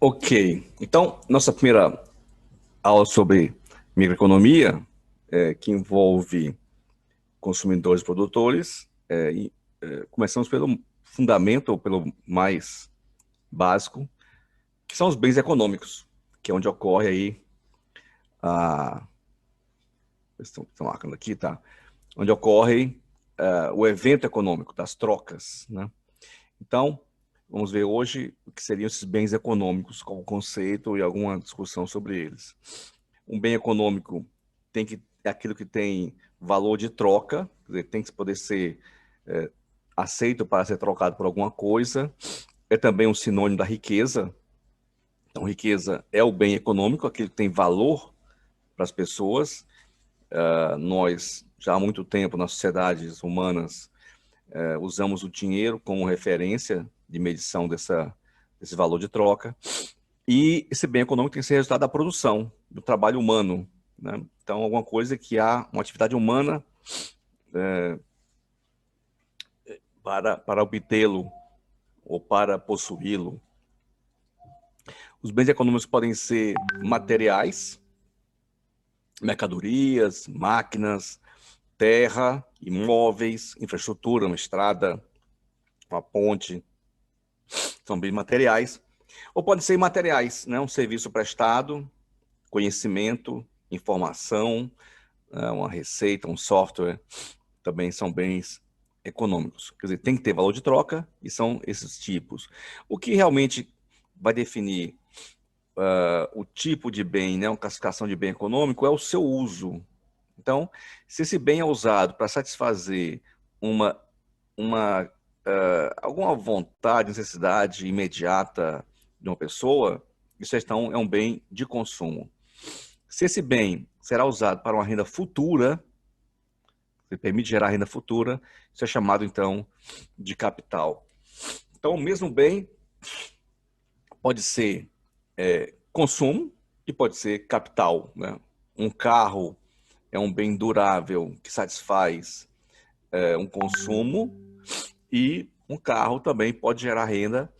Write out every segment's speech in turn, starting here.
Ok, então nossa primeira aula sobre microeconomia, que envolve consumidores e produtores, começamos pelo fundamento, ou pelo mais básico, que são os bens econômicos, que é onde ocorre aí a... Estão marcando aqui, tá? Onde ocorre o evento econômico, das trocas, né? Então, vamos ver hoje o que seriam esses bens econômicos, qual o conceito e alguma discussão sobre eles. Um bem econômico é aquilo que tem valor de troca, quer dizer, tem que poder ser aceito para ser trocado por alguma coisa. É também um sinônimo da riqueza. Então, riqueza é o bem econômico, aquilo que tem valor para as pessoas. Nós, já há muito tempo, nas sociedades humanas, usamos o dinheiro como referência de medição desse valor de troca. E esse bem econômico tem que ser resultado da produção, do trabalho humano, né? Então, alguma coisa que há uma atividade humana para obtê-lo ou para possuí-lo. Os bens econômicos podem ser materiais, mercadorias, máquinas, terra, imóveis, infraestrutura, uma estrada, uma ponte, são bens materiais. Ou podem ser imateriais, né? Um serviço prestado, conhecimento, informação, uma receita, um software, também são bens econômicos. Quer dizer, tem que ter valor de troca e são esses tipos. O que realmente vai definir o tipo de bem, né, uma classificação de bem econômico, é o seu uso. Então, se esse bem é usado para satisfazer uma, alguma vontade, necessidade imediata de uma pessoa, isso então é um bem de consumo. Se esse bem será usado para uma renda futura, que permite gerar renda futura, isso é chamado então de capital. Então, o mesmo bem pode ser consumo e pode ser capital, né? Um carro é um bem durável que satisfaz um consumo, e um carro também pode gerar renda,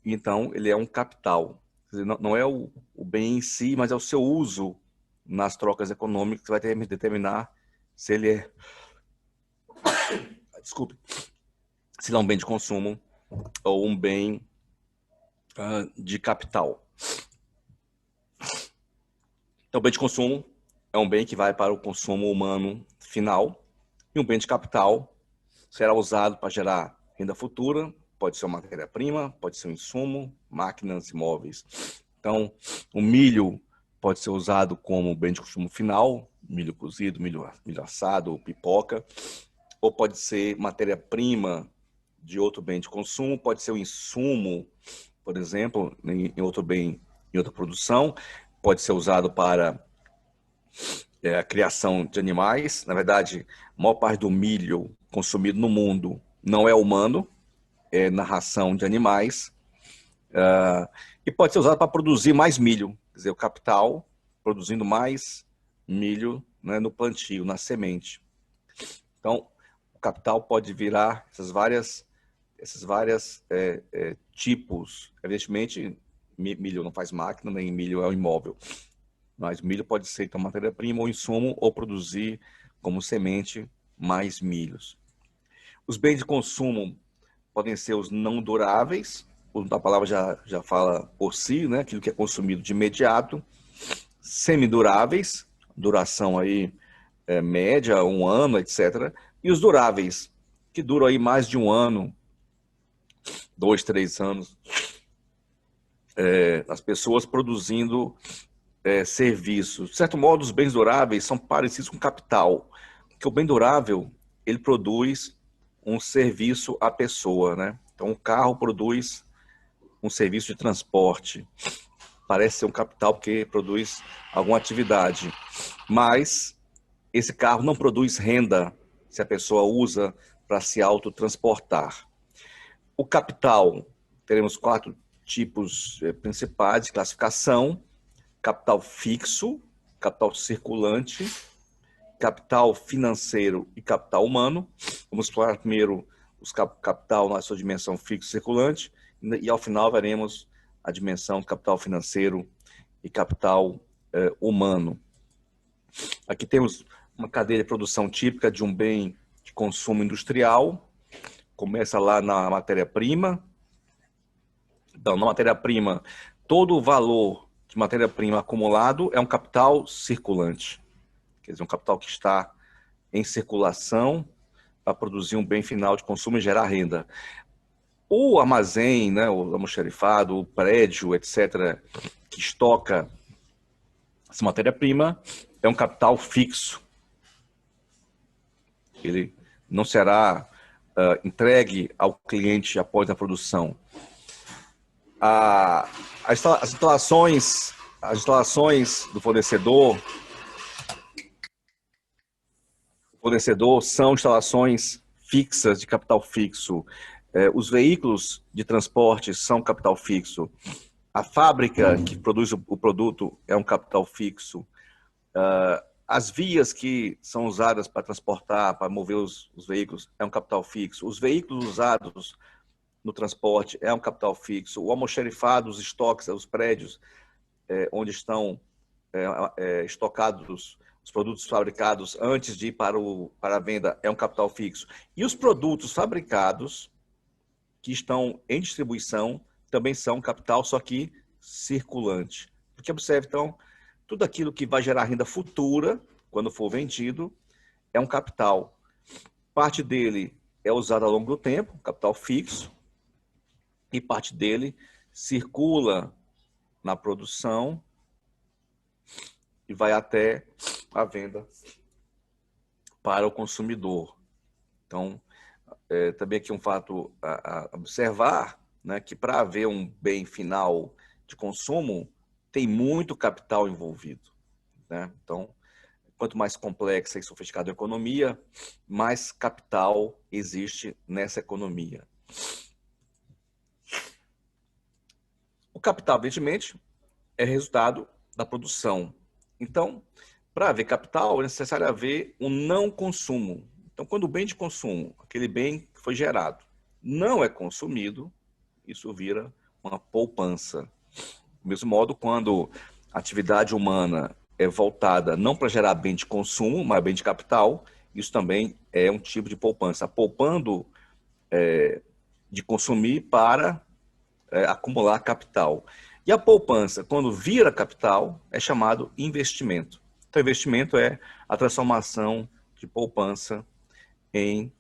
então ele é um capital. Quer dizer, não é o bem em si, mas é o seu uso nas trocas econômicas que vai determinar se ele é, desculpe, se ele é um bem de consumo ou um bem de capital. Então, o bem de consumo é um bem que vai para o consumo humano final, e um bem de capital será usado para gerar renda futura, pode ser uma matéria-prima, pode ser um insumo, máquinas, imóveis. Então, o milho pode ser usado como bem de consumo final, milho cozido, milho assado, pipoca, ou pode ser matéria-prima de outro bem de consumo, pode ser um insumo, por exemplo, em outro bem, em outra produção, pode ser usado para a criação de animais. Na verdade, a maior parte do milho consumido no mundo não é humano, é na ração de animais, e pode ser usado para produzir mais milho, quer dizer, o capital produzindo mais milho, né, no plantio, na semente. Então, o capital pode virar esses vários tipos. Evidentemente, milho não faz máquina, nem milho é um imóvel. Mas milho pode ser então matéria-prima ou insumo, ou produzir como semente mais milhos. Os bens de consumo podem ser os não duráveis, a palavra já fala por si, né? Aquilo que é consumido de imediato. Semiduráveis, duração aí média, um ano, etc. E os duráveis, que duram aí mais de um ano, 2, 3 anos. As pessoas produzindo serviços. De certo modo, os bens duráveis são parecidos com capital, porque o bem durável, ele produz um serviço à pessoa, né? Então, o carro produz um serviço de transporte. Parece ser um capital porque produz alguma atividade. Mas esse carro não produz renda se a pessoa usa para se autotransportar. O capital, teremos 4 tipos principais de classificação: capital fixo, capital circulante, capital financeiro e capital humano. Vamos explorar primeiro os capital na sua dimensão fixo e circulante, e ao final veremos a dimensão do capital financeiro e capital humano. Aqui temos uma cadeia de produção típica de um bem de consumo industrial. Começa lá na matéria-prima. Então, na matéria-prima, todo o valor de matéria-prima acumulado é um capital circulante. Quer dizer, um capital que está em circulação para produzir um bem final de consumo e gerar renda. O armazém, né, o almoxarifado, o prédio, etc., que estoca essa matéria-prima, é um capital fixo. Ele não será entregue ao cliente após a produção. As instalações do fornecedor são instalações fixas de capital fixo. Os veículos de transporte são capital fixo. A fábrica que produz o produto é um capital fixo. As vias que são usadas para transportar, para mover os veículos, é um capital fixo. Os veículos usados no transporte é um capital fixo. O almoxarifado, os estoques, os prédios onde estão estocados os produtos fabricados antes de ir para a venda é um capital fixo. E os produtos fabricados que estão em distribuição também são capital, só que circulante. Porque observe, então, tudo aquilo que vai gerar renda futura, quando for vendido, é um capital. Parte dele é usado ao longo do tempo, capital fixo, e parte dele circula na produção e vai até a venda para o consumidor. Então, também aqui um fato a observar, né, que para haver um bem final de consumo, tem muito capital envolvido, né? Então, quanto mais complexa e sofisticada a economia, mais capital existe nessa economia. O capital, evidentemente, é resultado da produção. Então, para haver capital, é necessário haver um não consumo. Então, quando o bem de consumo, aquele bem que foi gerado, não é consumido, isso vira uma poupança. Do mesmo modo, quando a atividade humana é voltada não para gerar bem de consumo, mas bem de capital, isso também é um tipo de poupança. Poupando de consumir para acumular capital. E a poupança, quando vira capital, é chamado investimento. Então, investimento é a transformação de poupança em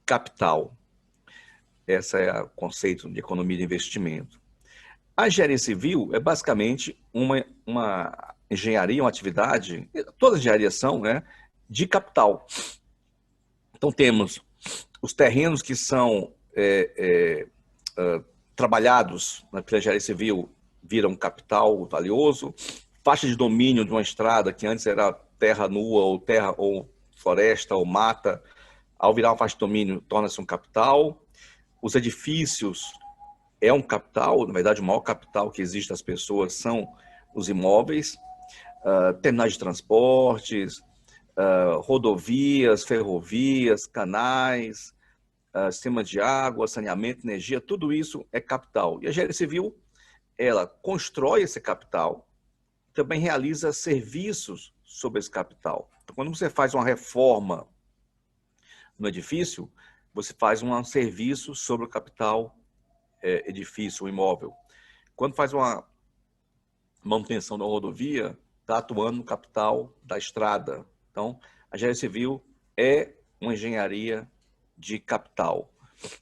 capital. Esse é o conceito de economia de investimento. A engenharia civil é basicamente uma engenharia, uma atividade, todas as engenharias são, né, de capital. Então, temos os terrenos que são trabalhados pela engenharia civil, viram capital valioso. Faixa de domínio de uma estrada que antes era terra nua ou floresta ou mata, ao virar uma faixa de domínio, torna-se um capital. Os edifícios é um capital, na verdade o maior capital que existe das pessoas são os imóveis, terminais de transportes, rodovias, ferrovias, canais, sistema de água, saneamento, energia, tudo isso é capital. E a engenharia civil, ela constrói esse capital, também realiza serviços sobre esse capital. Então, quando você faz uma reforma no edifício, você faz um serviço sobre o capital edifício, o imóvel. Quando faz uma manutenção da rodovia, está atuando no capital da estrada. Então, a engenharia civil é uma engenharia de capital.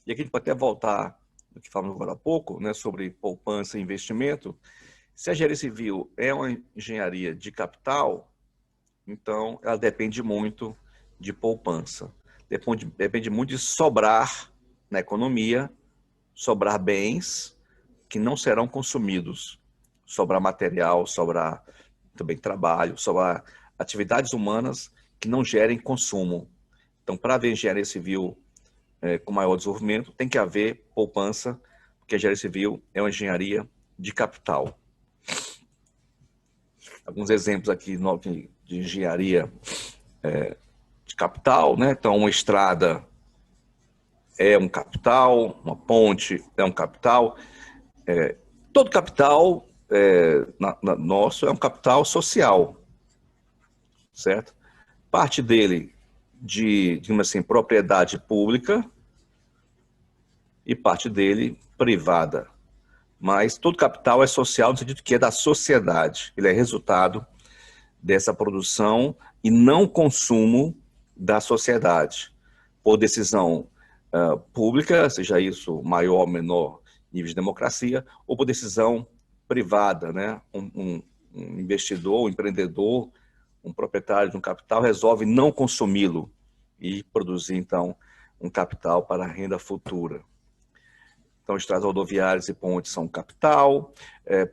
E aqui a gente pode até voltar no que falamos agora há pouco, né, sobre poupança e investimento. Se a engenharia civil é uma engenharia de capital, então ela depende muito de poupança. Depende muito de sobrar na economia, sobrar bens que não serão consumidos, sobrar material, sobrar também trabalho, sobrar atividades humanas que não gerem consumo. Então, para haver engenharia civil com maior desenvolvimento, tem que haver poupança, porque a engenharia civil é uma engenharia de capital. Alguns exemplos aqui de engenharia de capital, né? Então, uma estrada é um capital, uma ponte é um capital, Todo capital nosso é um capital social, certo? Parte dele de, digamos assim, propriedade pública e parte dele privada. Mas todo capital é social no sentido que é da sociedade. Ele é resultado dessa produção e não consumo da sociedade. Por decisão pública, seja isso maior ou menor nível de democracia, ou por decisão privada, né? Um investidor, um empreendedor, um proprietário de um capital resolve não consumi-lo e produzir, então, um capital para a renda futura. Então, estradas rodoviárias e pontes são capital,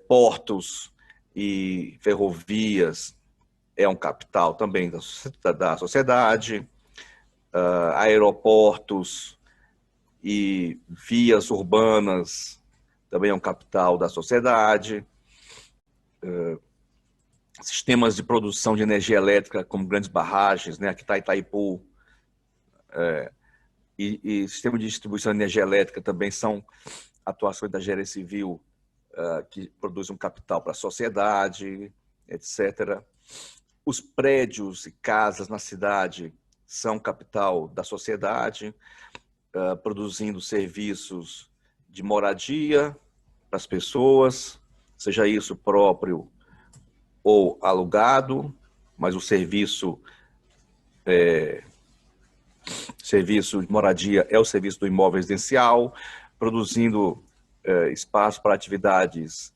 portos e ferrovias é um capital também da sociedade, aeroportos e vias urbanas também é um capital da sociedade, sistemas de produção de energia elétrica, como grandes barragens, né? Aqui está Itaipu, e sistema de distribuição de energia elétrica também são atuações da engenharia civil que produzem um capital para a sociedade, etc. Os prédios e casas na cidade são capital da sociedade, produzindo serviços de moradia para as pessoas, seja isso próprio ou alugado, mas o serviço de moradia é o serviço do imóvel residencial, produzindo espaço para atividades,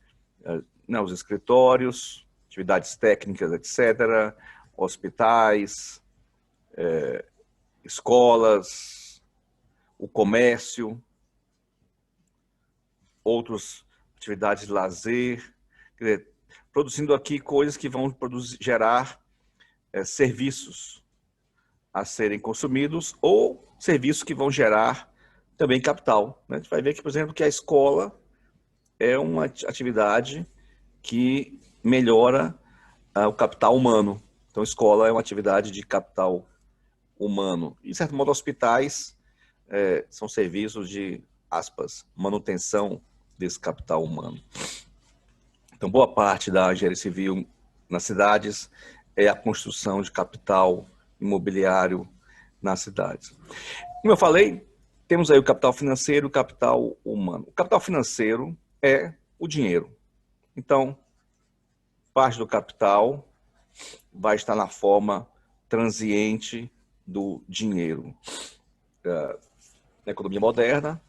os escritórios, atividades técnicas, etc., hospitais, escolas, o comércio, outras atividades de lazer, quer dizer, produzindo aqui coisas que vão gerar serviços a serem consumidos ou serviços que vão gerar também capital, né? A gente vai ver que, por exemplo, que a escola é uma atividade que melhora o capital humano. Então, a escola é uma atividade de capital humano. E, de certo modo, hospitais são serviços de, aspas, manutenção desse capital humano. Então, boa parte da engenharia civil nas cidades é a construção de capital imobiliário nas cidades. Como eu falei, temos aí o capital financeiro e o capital humano. O capital financeiro é o dinheiro. Então, parte do capital vai estar na forma transiente do dinheiro. Na economia moderna,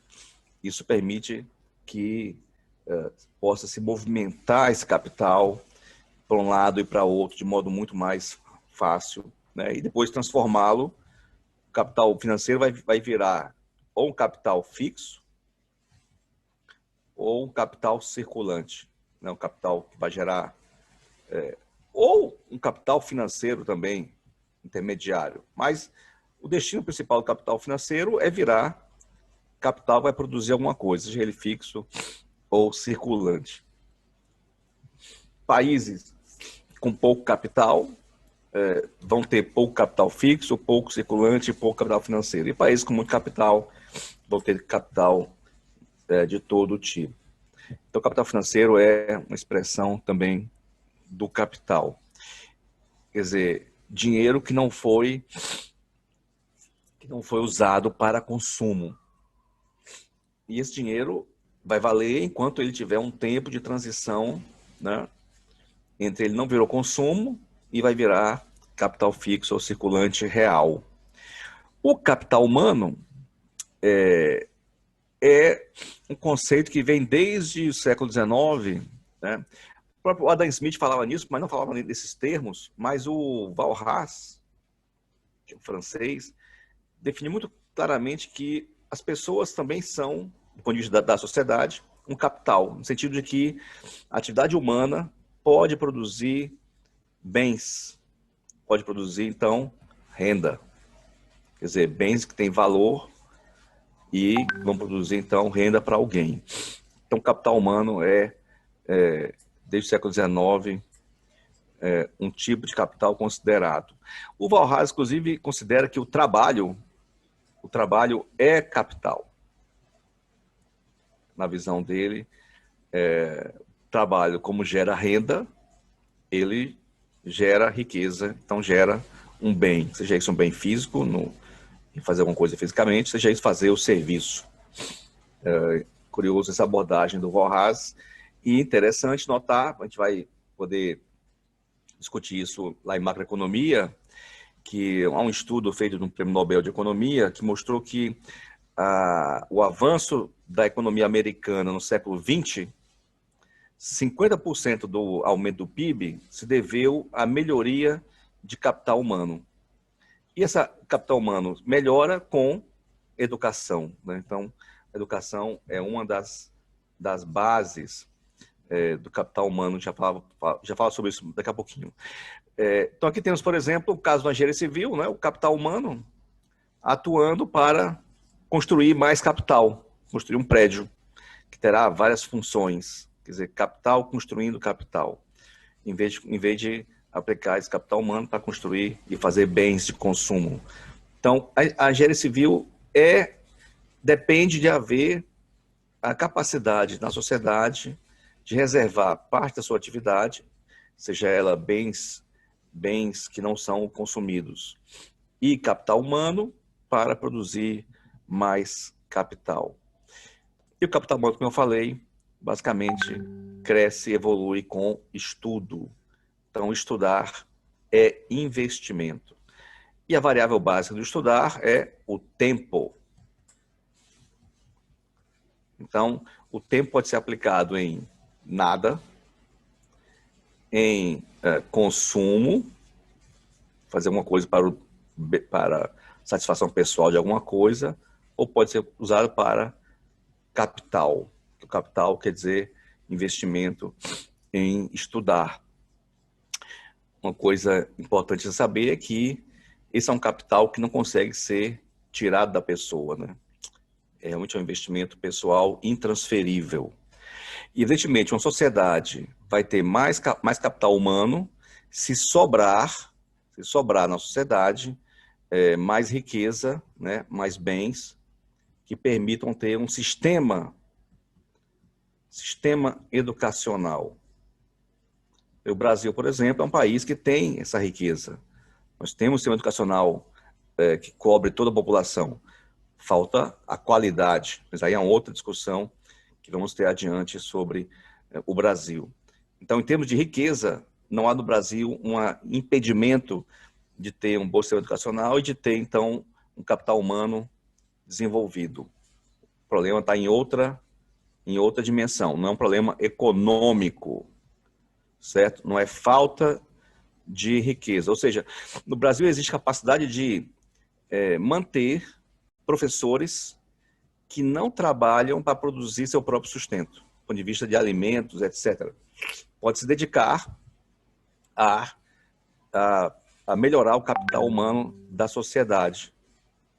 isso permite que possa se movimentar esse capital para um lado e para outro de modo muito mais fácil, né? E depois transformá-lo, o capital financeiro vai virar ou um capital fixo ou um capital circulante, né? Um capital que vai gerar, ou um capital financeiro também, intermediário. Mas o destino principal do capital financeiro é virar capital, vai produzir alguma coisa, seja ele fixo ou circulante. Países com pouco capital vão ter pouco capital fixo, pouco circulante e pouco capital financeiro. E países com muito capital vão ter capital de todo tipo. Então, capital financeiro é uma expressão também do capital. Quer dizer, dinheiro que não foi usado para consumo. E esse dinheiro vai valer enquanto ele tiver um tempo de transição, né, entre ele não virou consumo e vai virar capital fixo ou circulante real. O capital humano é um conceito que vem desde o século XIX, né? O próprio Adam Smith falava nisso, mas não falava nesses termos, mas o Walras, que é um francês, define muito claramente que as pessoas também são, do ponto de vista da sociedade, um capital, no sentido de que a atividade humana pode produzir bens, pode produzir, então, renda. Quer dizer, bens que têm valor e vão produzir, então, renda para alguém. Então, o capital humano desde o século XIX, um tipo de capital considerado. O Walras, inclusive, considera que o trabalho é capital. Na visão dele, trabalho, como gera renda, ele gera riqueza, então gera um bem, seja isso um bem físico, em fazer alguma coisa fisicamente, seja isso fazer o serviço. Curioso essa abordagem do Vorraz, e interessante notar, a gente vai poder discutir isso lá em macroeconomia, que há um estudo feito no Prêmio Nobel de Economia que mostrou que o avanço da economia americana no século XX, 50% do aumento do PIB se deveu à melhoria de capital humano. E esse capital humano melhora com educação, né? Então, a educação é uma das bases do capital humano, já falo sobre isso daqui a pouquinho. Então, aqui temos, por exemplo, o caso da engenharia civil, né? O capital humano atuando para construir mais capital, construir um prédio que terá várias funções, quer dizer, capital construindo capital, em vez de aplicar esse capital humano para construir e fazer bens de consumo. Então, a engenharia civil depende de haver a capacidade na sociedade de reservar parte da sua atividade, seja ela bens que não são consumidos, e capital humano para produzir mais capital. E o capital humano, como eu falei, basicamente cresce e evolui com estudo. Então, estudar é investimento. E a variável básica do estudar é o tempo. Então, o tempo pode ser aplicado em nada, em consumo, fazer alguma coisa para satisfação pessoal de alguma coisa, ou pode ser usado para capital. O capital quer dizer investimento em estudar. Uma coisa importante a saber é que esse é um capital que não consegue ser tirado da pessoa, né? É realmente um investimento pessoal intransferível. E, evidentemente, uma sociedade vai ter mais capital humano se sobrar na sociedade mais riqueza, né, mais bens que permitam ter um sistema educacional. O Brasil, por exemplo, é um país que tem essa riqueza. Nós temos um sistema educacional que cobre toda a população. Falta a qualidade, mas aí é uma outra discussão que vamos ter adiante sobre o Brasil. Então, em termos de riqueza, não há no Brasil um impedimento de ter um bom sistema educacional e de ter, então, um capital humano desenvolvido. O problema está em outra dimensão, não é um problema econômico, certo? Não é falta de riqueza. Ou seja, no Brasil existe capacidade de manter professores que não trabalham para produzir seu próprio sustento, do ponto de vista de alimentos, etc. Pode se dedicar a melhorar o capital humano da sociedade.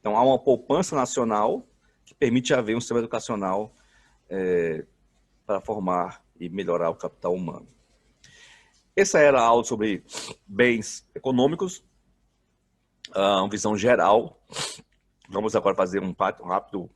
Então, há uma poupança nacional que permite haver um sistema educacional para formar e melhorar o capital humano. Essa era a aula sobre bens econômicos, uma visão geral. Vamos agora fazer um rápido